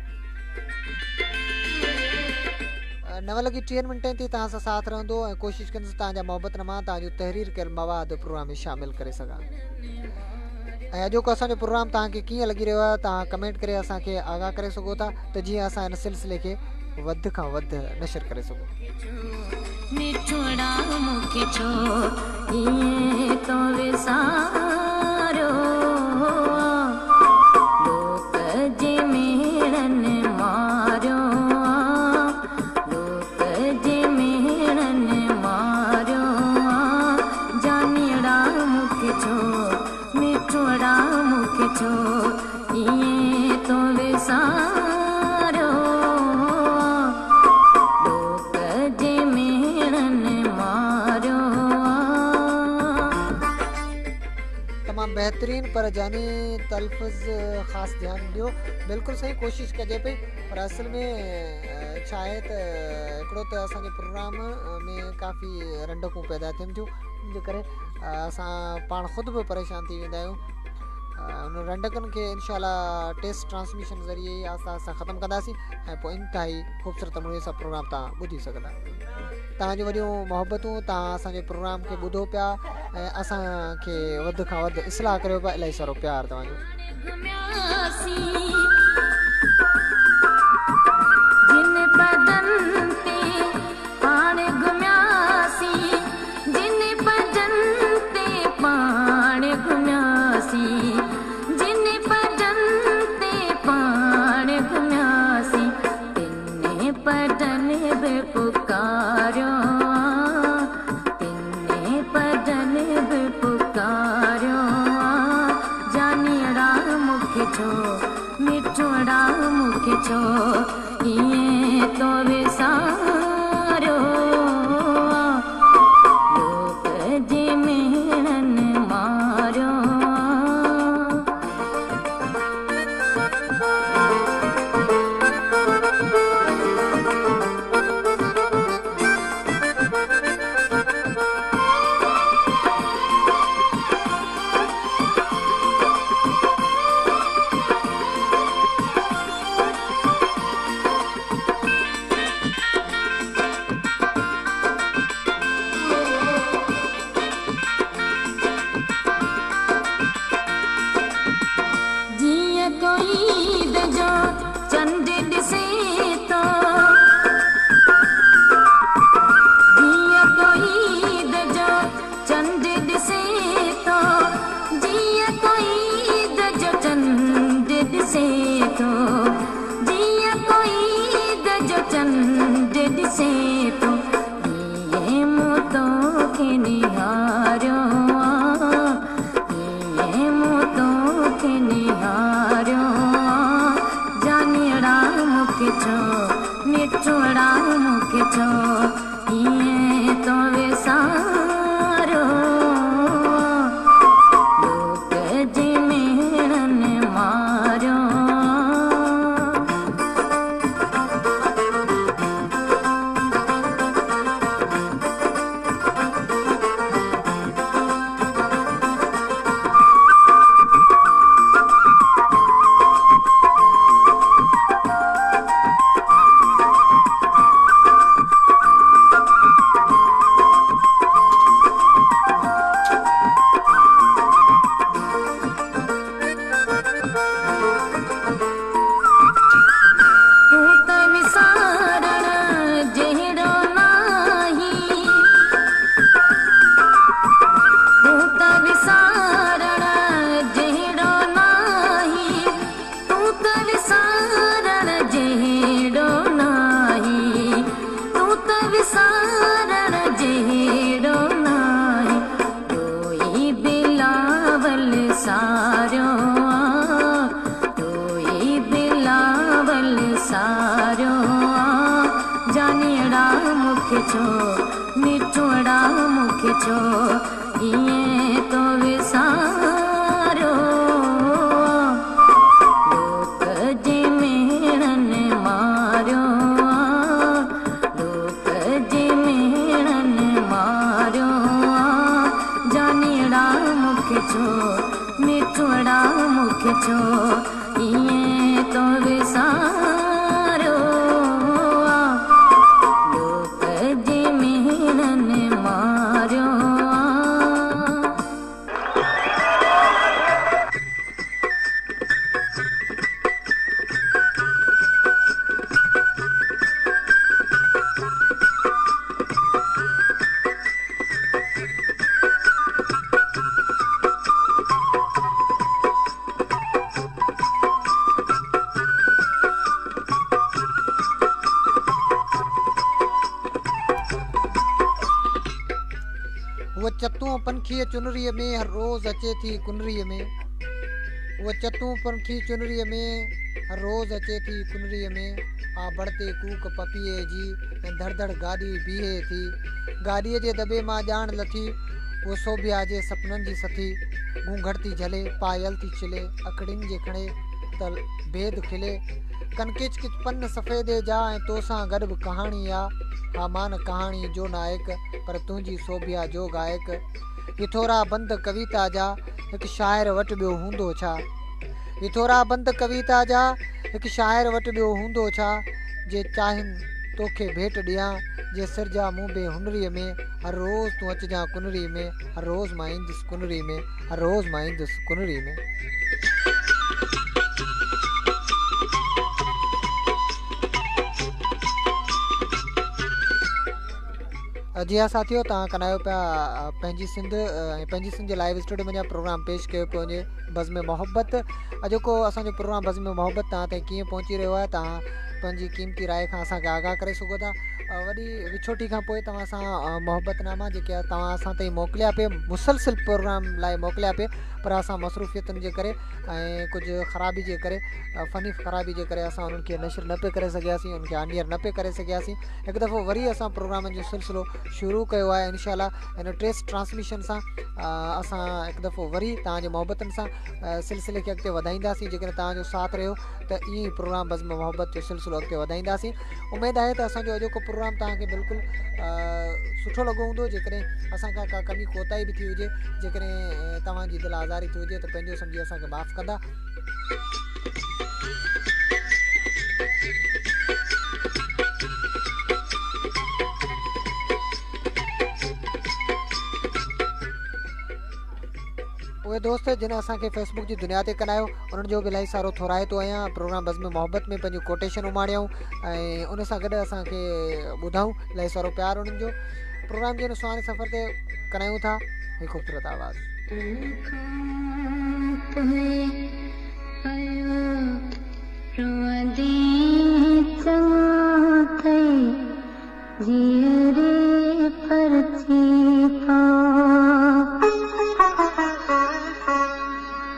9:30 ताईं तव्हां सां साथ रहंदो ऐं कोशिशि कंदुसि तव्हांजा मोहबतनामा, तव्हांजो तहरीर कयल मवाद प्रोग्राम में शामिलु करे सघां। ऐं अॼोको असांजो प्रोग्राम तव्हांखे कीअं लॻी रहियो आहे, तव्हां कमेंट करे असांखे आगाह करे सघो था त जीअं असां हिन सिलसिले खे वधि खां वधि नशर करे सघूं। मूंखे छो ईअं तो विसारियो लोक जे मेणनि मारियो तमामु बहितरीन पर जानी तलफ़ुज़ ख़ासि ध्यानु ॾियो बिल्कुलु सही कोशिशि कजे पई पर असल में छा आहे त हिकिड़ो त असांजे प्रोग्राम में काफ़ी रंडकूं पैदा थियनि थियूं इनजे करे असां पाण ख़ुदि बि परेशान थी वेंदा आहियूं उन रंडकनि खे इनशाला टेस्ट ट्रांसमिशन ज़रिए ई आहिस्ता आहिस्ता ख़तमु कंदासीं ऐं पोइ इंतिहाई ख़ूबसूरत नमूने सां प्रोग्राम तव्हां ॿुधी सघंदा तव्हांजूं वॾियूं मोहबतूं तव्हां असांजे प्रोग्राम खे ॿुधो पिया ऐं असांखे वधि खां वधि इस्लाह करियो पिया इलाही सारो प्यार तव्हांजो जिन पदन ते पाण घुमियासी जिन पदन ते पाण घुमियासी जिन पदन ते पाण घुमियासी तिने पदन बि पुकारियो तिने पदन बि पुकारियो जानिड़ा मूंखे छो मिठोड़ा मूंखे छो ईअं तो विसारियो लोक जे मेणनि मारियो जीअं कोई ईद जो चंड ॾिसे थो जीअं कोई ईद जो चंड ॾिसे थो जीअं कोई ईद जो चंड ॾिसे थो जीअं कोई ईद जो चंड ॾिसे थो ईअं मूं तोखे निहारियो ईअं मूं तोखे निहारियो जानिड़ा मूंखे छो मिठोड़ा मूंखे छो ईअं तो विसारियो लोक जे मेणनि मारियो तूं त विसारण जहिड़ो नाही तूं त विसारण जहिड़ो नाही तूं त विसारण जहिड़ो नाही तूं त विसारण जहिड़ो नाही तोई बिलावल सारियो तोई बिलावल सारियो जानिड़ा मूंखे छो मिठोड़ा मूंखे छो ईअं तो विसारियो लोक जे मेणनि मारियो लोक जे मेणनि मारियो जानिड़ा मूंखे छो मिठोड़ा मूंखे छो ईअं तो विसारियो लोक जे मेणनि मारियो उहा चतूं पनखीअ चुनरीअ में हर रोज़ अचे थी कुनरीअ में वो चतू पर थी चुनरीअ में रोज़ अचे थी कुनरीअ में आ बढ़ते कूक पपीअ जी ऐं धड़ धड़ गाॾी बीहे थी गाॾीअ जे दॿे मां ॼाण लथी वो सोभिया जे सपननि जी सथी घूंघट थी झले पायल थी चिले अखड़ियुनि जे खणे त भेद खिले कनकिच किच पन सफ़ेदे जा ऐं तोसां गॾु बि कहाणी आहे हा मान कहाणी जो नायक पर तुंहिंजी सोभिया जो गायक ये थोरा बंद कविता जा हिकु शाइर वटि ॿियो हूंदो छा ये थोरा बंद कविता जा हिकु शाइर वटि ॿियो हूंदो छा जे चाहिनि तोखे भेट ॾियां जे सिरजा मूं बे हुनरीअ में हर रोज़ तूं अचिजां कुनरी में हर रोज़ मां ईंदुसि कुनरी में हर रोज़ मां ईंदुसि कुनरी में। जी हाँ साथियों तव्हां कनायो पिया पंहिंजी सिंध जे लाइव स्टूडियो में प्रोग्राम पेश कयो पियो वञे बज़्म मोहब्बत। अॼोको असांजो प्रोग्राम बज़्म मोहब्बत तव्हां ताईं कीअं पहुची रहियो आहे तव्हां पंहिंजी क़ीमती राय खां असांखे आगाह करे सघो था। वॾी विछोटी खां पोइ तव्हां सां मोहब्बतनामा जेके तव्हां असां ताईं मोकिलिया पिए मुसलसिल प्रोग्राम लाइ मोकिलिया पिए पर असां मसरूफ़ियतुनि जे करे ऐं कुझु ख़राबी जे करे फ़नी ख़राबी जे करे असां उन्हनि खे नशर न पिए करे सघियासीं उनखे आनियर न पिए करे सघियासीं। हिकु दफ़ो वरी असां प्रोग्रामनि जो सिलसिलो शुरू कयो आहे इंशाअल्लाह हिन टेस्ट ट्रांसमिशन सां असां हिकु दफ़ो वरी तव्हांजे मोहब्बतनि सां सिलसिले खे अॻिते वधाईंदासीं जेकॾहिं तव्हांजो साथ रहियो त ईअं ई प्रोग्राम बज़्म मोहब्बत जो सिलसिलो अॻिते वधाईंदासीं। उमेदु आहे त असांजो अॼोको प्रोग्राम तव्हांखे बिल्कुलु सुठो लॻो हूंदो। जेकॾहिं असांखां का कमी कोताही बि थी हुजे जेकॾहिं तव्हांजी दिलि आज़ारी थी हुजे त पंहिंजो सम्झी असांखे माफ़ु कंदा। उहे दोस्त जिन असांखे फेसबुक जी दुनिया ते कनायो उन्हनि जो बि इलाही सारो थोराए थो आहियां प्रोग्राम बज़्म मोहब्बत में पंहिंजूं कोटेशन उमाड़ियऊं ऐं उन सां गॾु असांखे ॿुधाऊं इलाही सारो प्यार उन्हनि जो प्रोग्राम जे सुहाने सफ़र ते कनायूं था हिकु ख़ूबसूरत आवाज़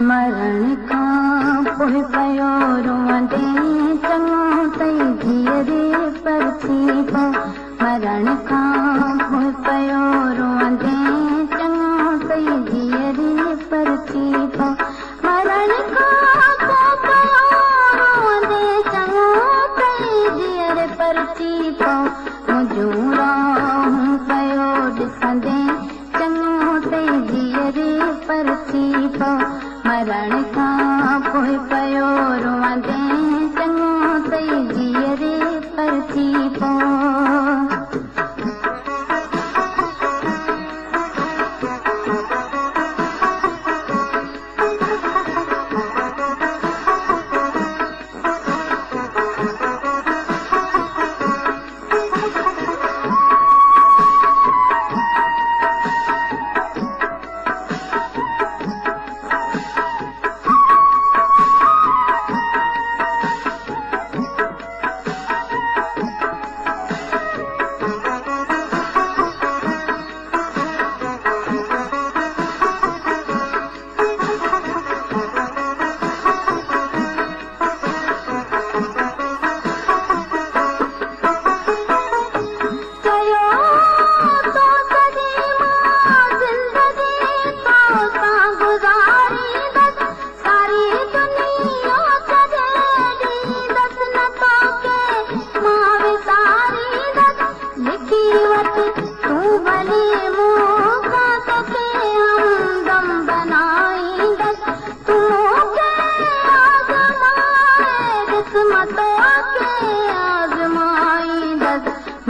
मरण खां पोइ पयो रोंदे चङो तई धीअरे परती पो मरण खां पोइ पयो रोंदे चङो तई धीअरे परती पो मरण खां पोइ पयो रोंदे चङो तई धीअरे परती पो मुंहिंजो राहूं पयो ॾिसंदे चङो तई धीअरे परती पो मरण खां पोइ पयो रोंदे चङो तई धीअरे परती पो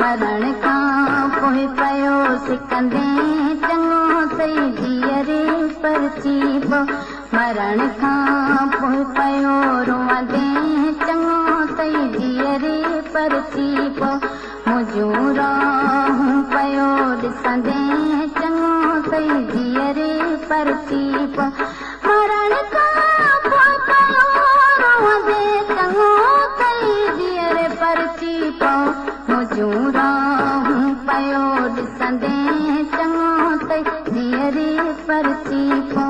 मरण खां पोइ पयो सिकंदे चङो तई धीअरे परती पो मरण खां पोइ पयो रोंदे चङो तई धीअरे परती पो मुंहिंजो राहूं पयो ॾिसंदे चङो तई धीअरे परती पो मरण खां पोइ पयो रोंदे चङो तई धीअरे परती पो मुंहिंजो राहूं पयो ॾिसंदे चङो तई धीअरे परती पो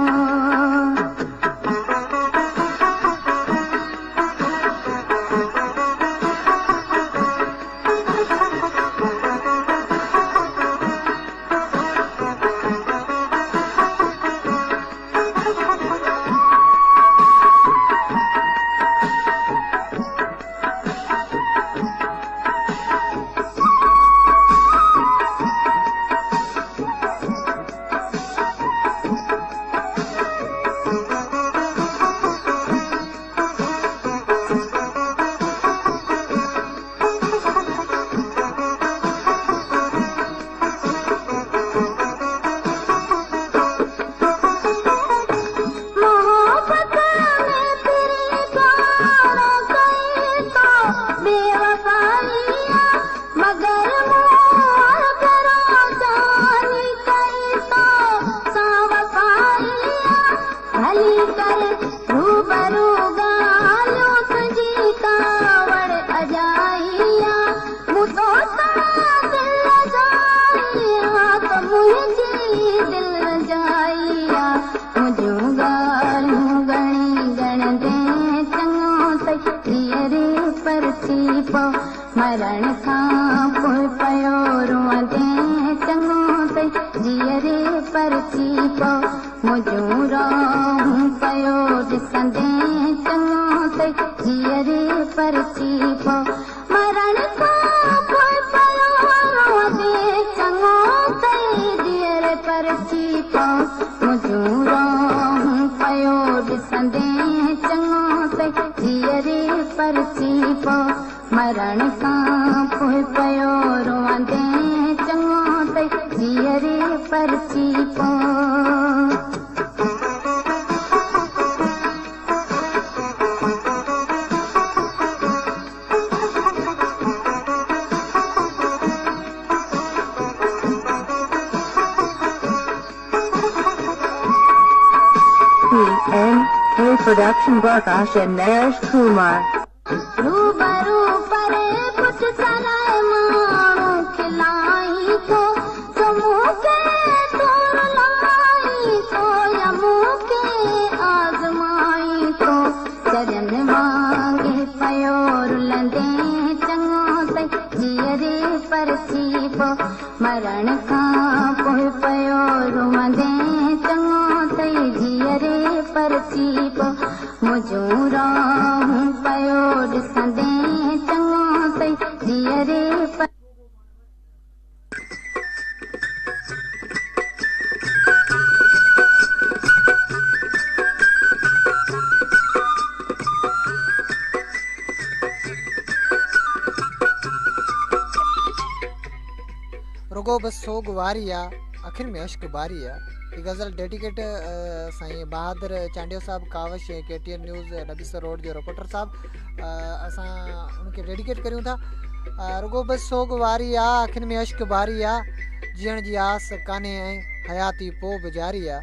रूबरू ॻाल्हियूं तुंहिंजी कावड़ अजाइया मूं तो दिल जाइया त मुंहिंजी दिल जाइया मुंहिंजूं ॻाल्हियूं घणी ॻणंदे चङो त धीअरे परती पो मरण खां पोइ पियो रोअंदे चङो त धीअरे परती पो मुंहिंजूं रोहूं पियो ॾिसंदे चङो त धीअरे परती पो मरण खां पोइ पियो रोअंदे चङो त धीअरे परती पो मुंहिंजूं रोहूं पियो ॾिसंदे चङो त धीअरे परती पो मरण खां पोइ पियो रोअंदे चङो त धीअरे परती पो PNA Production Barkash and Nash Kumar. रूबरू परे पुट सराय माण्हू खिलाई थो जो मूंखे तोर लाई थो या मूंखे आज़माई थो चरन वांगे पियो रुलंदे चङो त धीअरे परती पो मरण खां पोइ पियो रोअंदे चङो त धीअरे परती पो मुंहिंजूं रोहूं पियो ॾिसंदे चङो त धीअरे रुगो बस सोग वारी आ आखिर में अश्क बारी आ ये गज़ल डेडिकेट साईं बहादुर चांडियो साहब कावश KTN न्यूज़ नबीसर रोड जो रिपोर्टर साहब असां उनके डेडिकेट करूं था रुगो बस सोग वारी आ आखिर में अश्क बारी आ जीअण जी आस कान्हे ऐं हयाती पो बि जारी आ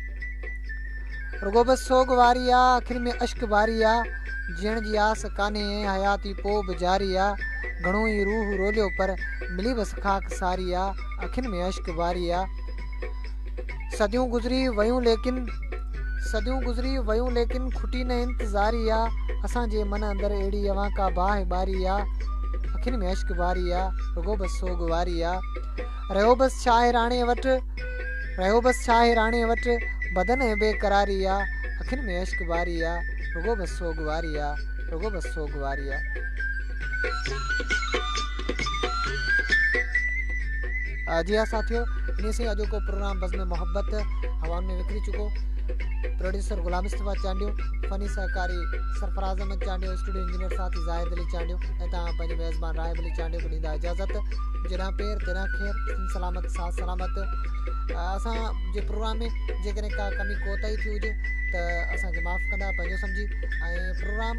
रुगो बस सोग वारी आ आखिर में अश्क बारी आ जीअण जी आस कान्हे ऐं हयाती पो बि जारी आ घणो ई रूह रोलियो पर मिली बस खाक सारी आ आखिर में अश्क बारी आ सदियूं गुज़री वयूं लेकिन खुटी न इंतज़ारी आ असांजे मन अंदर अहिड़ी अवां का बाहि बारी आ अखियुनि में अश्क बारी आ रुगो बस सोग वारी आ रहियो बस छाहे राणे वटि बदन ऐं बेकरारी आ अखियुनि में अश्क बारी आ रुगो बस सोग वारी आ रुगो बस सोग वारी आ जी हाँ साथियों इन से अॼु को प्रोग्राम बज़्म मोहब्बत हवा में विकिरी चुको प्रोड्यूसर गुलाम मुस्तफा चांडियो फनी सहकारी सरफराज अहमद चांडियो स्टूडियो इंजीनियर साथी जाहिद अली चांडियो ऐं तव्हां पंहिंजे मेज़बान राहिब अली चांडियो खे ॾींदा इजाज़त जॾहिं पेर तेरा खैर सलामत साथ सलामत असां जे प्रोग्राम में जेकॾहिं का कमी कोताही थी हुजे त असांखे माफ़ु कंदा पंहिंजो सम्झी ऐं प्रोग्राम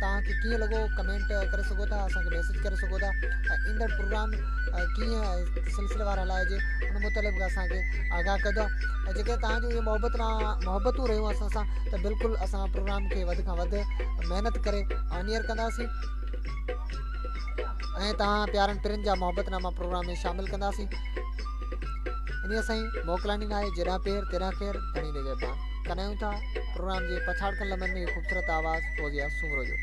तव्हांखे कीअं लॻो कमेंट करे सघो था असांखे मैसेज करे सघो था ऐं ईंदड़ प्रोग्राम कीअं सिलसिलेवार हलाइजे उन मुतालिक़ असांखे आगाह कजो ऐं जेके तव्हांजो इहे मोहबतूं रहियूं असां सां त बिल्कुलु असां प्रोग्राम खे वधि खां वधि महिनत करे ऑनियर कंदासीं ऐं तव्हां प्यारनि पिरनि जा मोहबतनामा प्रोग्राम में शामिलु कंदासीं इन सां ई मोकिलानी आहे जॾहिं पेर तेरा खैर धणी निगहबान कनायूं था प्रोग्राम जे पछाड़ कल में ख़ूबसूरत आवाज़ फौजिया सुमरो जो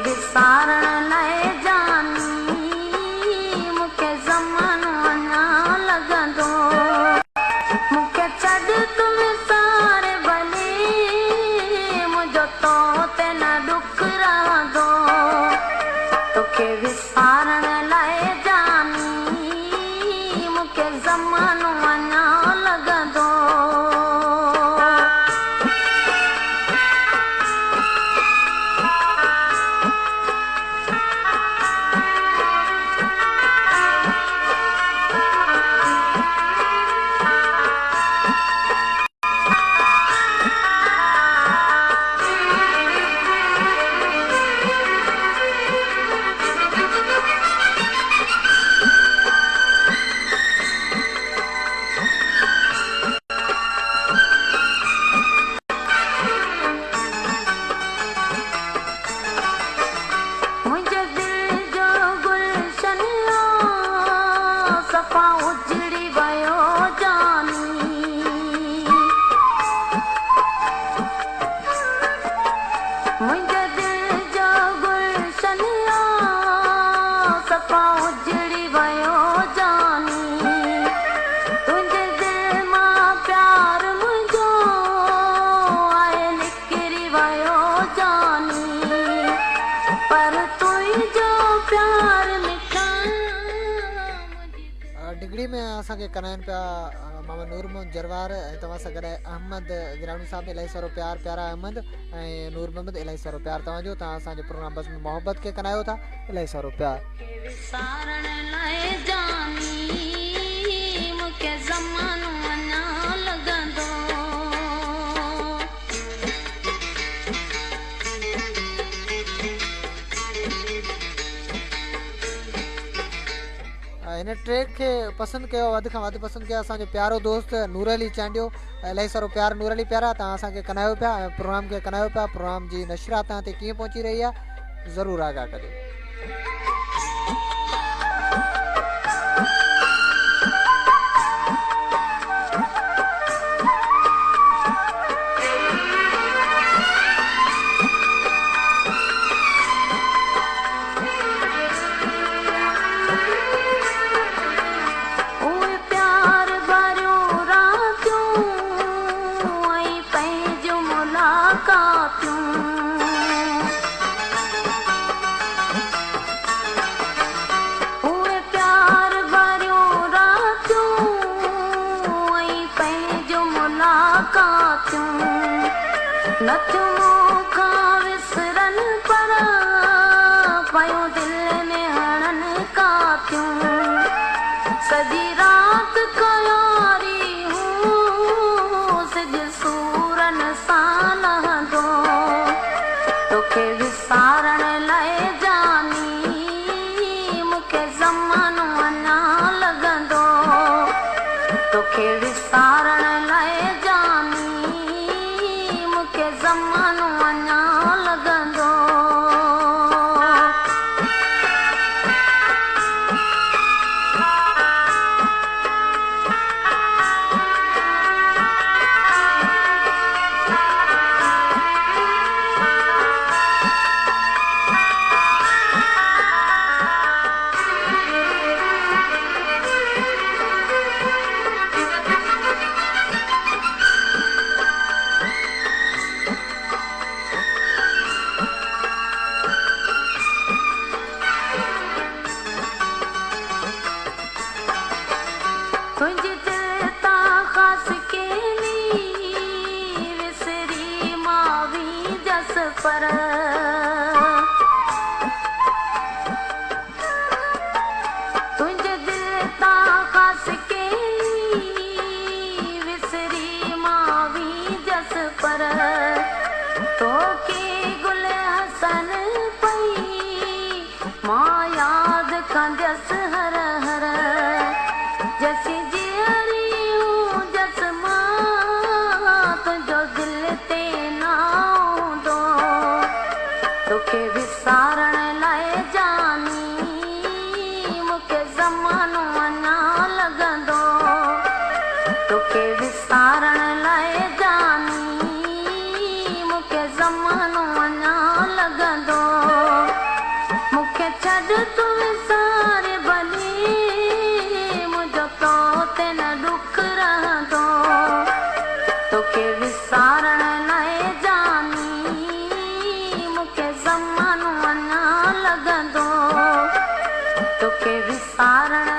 विसारण लाइ जानी मूंखे ज़मानो ज़मानो अञा लॻंदो मुंहिंजे दिलि जो गुलशन सफ़ा उजड़ी वियो जानी मुंहिंजे दिलि जो गुलशन सफ़ा उजड़ी वियो जानी तुंहिंजे दिलि मां प्यार मुंहिंजो आहे निकिरी वियो जानी पर तुंहिंजो प्यार डिगड़ी में असांखे कराइनि पिया मामा नूर मोहम्मद जरवार ऐं तव्हां सां गॾु अहमद गिराणी साहिबु इलाही सारो प्यार प्यारा अहमद ऐं नूर मोहम्मद इलाही सारो प्यार तव्हांजो तव्हां असांजे प्रोग्राम बस में मोहब्बत खे कनायो था इलाही सारो प्यार विसारण लाइ जानी मूंखे ज़मानो अञा लॻंदो हिन ट्रैक खे पसंदि कयो वधि खां वधि पसंदि कयो असांजो प्यारो दोस्त नूर अली चांडियो इलाही सारो प्यार नूर अली प्यारा तव्हां असांखे कनायो पिया ऐं प्रोग्राम खे कनायो पिया प्रोग्राम जी नशरा तव्हां ते कीअं पहुची रही आहे ज़रूरु आगाह कजो उहे प्यार भरियूं रातियूं ऐं पंहिंजूं मुलाक़ातूं उहे प्यार भरियूं रातियूं ऐं पंहिंजूं मुलाक़ातूं नथियूं मूंखां विसरनि पर पयूं दिलि में हणनि कातियूं सॼी राति कयारी हूं सिज सूरनि सां लहंदो तोखे विसारण लाइ जानी मूंखे ज़मानो अञा लॻंदो तोखे विसारण लाइ जानी मूंखे ज़मानो अञा लॻंदो तुंहिंजी दिलि तां ख़ासि केली विसरी मां वींदसि पर तुंहिंजे दिलि तां ख़ासि केली विसरी मां वींदसि पर तोखे गुल हसन पई मां यादि कंदसि हर हर जैसी जियरी हूं जस मां तुंहिंजो दिलि ते न हूंदो तोखे विसारण लाइ जानी मूंखे ज़मानो अञा लॻंदो तोखे विसारण लाइ जानी मूंखे ज़मानो अञा लॻंदो मूंखे छॾ तूं विसारे भली मुंहिंजो तो ते न डुख रहंदो तोखे विसारण लाइ जानी मूंखे ज़मानो अञा लॻंदो तोखे विसारण